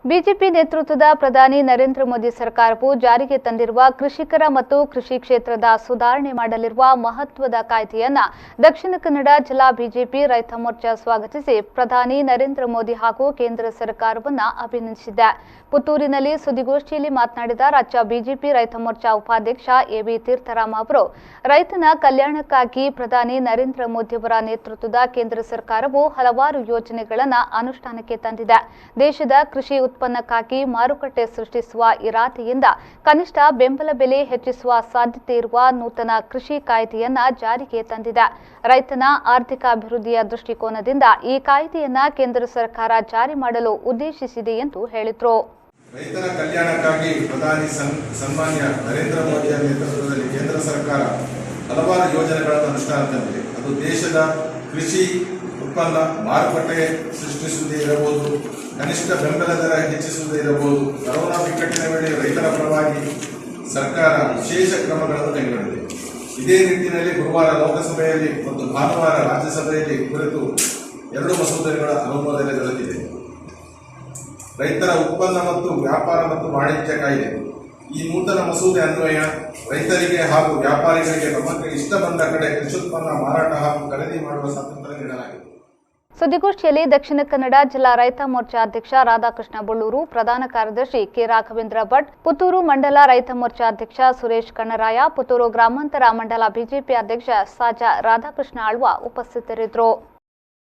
BJP ನೇತೃತ್ವದ ಪ್ರಧಾನಿ ನರೇಂದ್ರ ಮೋದಿ ಸರ್ಕಾರವು ಜಾರಿಗೆ ತಂದಿರುವ ಕೃಷಿಕರ ಮತ್ತು ಕೃಷಿ ಕ್ಷೇತ್ರದ ಸುಧಾರಣೆ ಮಾಡಲಿರುವ ಮಹತ್ವದ ಕಾಯ್ದೆಯನ್ನು ದಕ್ಷಿಣ ಕನ್ನಡ ಜಿಲ್ಲಾ ಬಿಜೆಪಿ ರೈತ ಮೋರ್ಚಾ ಸ್ವಾಗತಿಸಿ ಪ್ರಧಾನಿ ನರೇಂದ್ರ ಮೋದಿ ಹಾಗೂ ಕೇಂದ್ರ ಸರ್ಕಾರವನ್ನು ಅಭಿನಂದಿಸಿದೆ. ಪುತ್ತೂರಿನಲ್ಲಿ ಸುದ್ದಿಗೋಷ್ಠಿಯಲ್ಲಿ ಮಾತನಾಡಿದ ರಾಜ್ಯ ಬಿಜೆಪಿ ರೈತ ಮೋರ್ಚಾ ಉಪಾಧ್ಯಕ್ಷ ಎಬಿ ತೀರ್ಥರಾಮ ಅವರು, ರೈತನ ಕಲ್ಯಾಣಕ್ಕಾಗಿ ಪ್ರಧಾನಿ ನರೇಂದ್ರ ಮೋದಿಯವರ ನೇತೃತ್ವದ ಕೇಂದ್ರ ಸರ್ಕಾರವು ಹಲವಾರು ಯೋಜನೆಗಳನ್ನು ಅನುಷ್ಠಾನಕ್ಕೆ ತಂದಿದೆ. ದೇಶದ ಕೃಷಿ ಉತ್ಪನ್ನಕ್ಕಾಗಿ ಮಾರುಕಟ್ಟೆ ಸೃಷ್ಟಿಸುವ ಇರಾದೆಯಿಂದ ಕನಿಷ್ಠ ಬೆಂಬಲ ಬೆಲೆ ಹೆಚ್ಚಿಸುವ ಸಾಧ್ಯತೆ ಇರುವ ನೂತನ ಕೃಷಿ ಕಾಯ್ದೆಯನ್ನ ಜಾರಿಗೆ ತಂದಿದೆ. ರೈತನ ಆರ್ಥಿಕ ಅಭಿವೃದ್ಧಿಯ ದೃಷ್ಟಿಕೋನದಿಂದ ಈ ಕಾಯ್ದೆಯನ್ನ ಕೇಂದ್ರ ಸರ್ಕಾರ ಜಾರಿ ಮಾಡಲು ಉದ್ದೇಶಿಸಿದೆ ಎಂದು ಹೇಳಿದರು. ರೈತರ ಕಲ್ಯಾಣಕ್ಕಾಗಿ ಪ್ರಧಾನಿ ಸನ್ಮಾನ್ಯ ನರೇಂದ್ರ ಮೋದಿಯ ನೇತೃತ್ವದಲ್ಲಿ ಕೇಂದ್ರ ಸರ್ಕಾರ ಹಲವಾರು ಯೋಜನೆಗಳನ್ನು ಅನುಷ್ಠಾನ ತಂದಿದೆ. ಅದು ದೇಶದ ಕೃಷಿ ಉತ್ಪನ್ನ ಮಾರುಕಟ್ಟೆ ಸೃಷ್ಟಿಸುವುದೇ ಇರಬಹುದು, ಕನಿಷ್ಠ ಬೆಂಬಲ ದರ ಹೆಚ್ಚಿಸುವುದೇ ಇರಬಹುದು. ಕೊರೋನಾ ಬಿಕ್ಕಟ್ಟಿನ ವೇಳೆ ರೈತರ ಪರವಾಗಿ ಸರ್ಕಾರ ವಿಶೇಷ ಕ್ರಮಗಳನ್ನು ಕೈಗೊಂಡಿದೆ. ಇದೇ ನಿಟ್ಟಿನಲ್ಲಿ ಗುರುವಾರ ಲೋಕಸಭೆಯಲ್ಲಿ ಮತ್ತು ಭಾನುವಾರ ರಾಜ್ಯಸಭೆಯಲ್ಲಿ ಕುರಿತು 2 ಮಸೂದೆಗಳ ಅನುಮೋದನೆ ದೊರೆತಿದೆ. ರೈತರ ಉತ್ಪನ್ನ ಮತ್ತು ವ್ಯಾಪಾರ ಮತ್ತು ವಾಣಿಜ್ಯ ಕಾಯ್ದೆ. ಈ ನೂತನ ಮಸೂದೆ ಅನ್ವಯ ರೈತರಿಗೆ ಹಾಗೂ ವ್ಯಾಪಾರಿಗಳಿಗೆ ನಮಗೆ ಇಷ್ಟ ಬಂದ ಕಡೆ ಕೃಷಿೋತ್ಪನ್ನ ಮಾರಾಟ ಹಾಗೂ ಖರೀದಿ ಮಾಡುವ ಸ್ವಾತಂತ್ರ್ಯ ನೀಡಲಾಗಿದೆ. ಸುದ್ದಿಗೋಷ್ಠಿಯಲ್ಲಿ ದಕ್ಷಿಣ ಕನ್ನಡ ಜಿಲ್ಲಾ ರೈತ ಮೋರ್ಚಾ ಅಧ್ಯಕ್ಷ ರಾಧಾಕೃಷ್ಣ ಬಳ್ಳೂರು, ಪ್ರಧಾನ ಕಾರ್ಯದರ್ಶಿ ಕೆ ರಾಘವೇಂದ್ರ ಭಟ್, ಪುತ್ತೂರು ಮಂಡಲ ರೈತ ಮೋರ್ಚಾ ಅಧ್ಯಕ್ಷ ಸುರೇಶ್ ಕಣ್ಣರಾಯ, ಪುತ್ತೂರು ಗ್ರಾಮಾಂತರ ಮಂಡಲ ಬಿಜೆಪಿ ಅಧ್ಯಕ್ಷ ಸಾಜಾ ರಾಧಾಕೃಷ್ಣ ಆಳ್ವ ಉಪಸ್ಥಿತರಿದ್ದರು.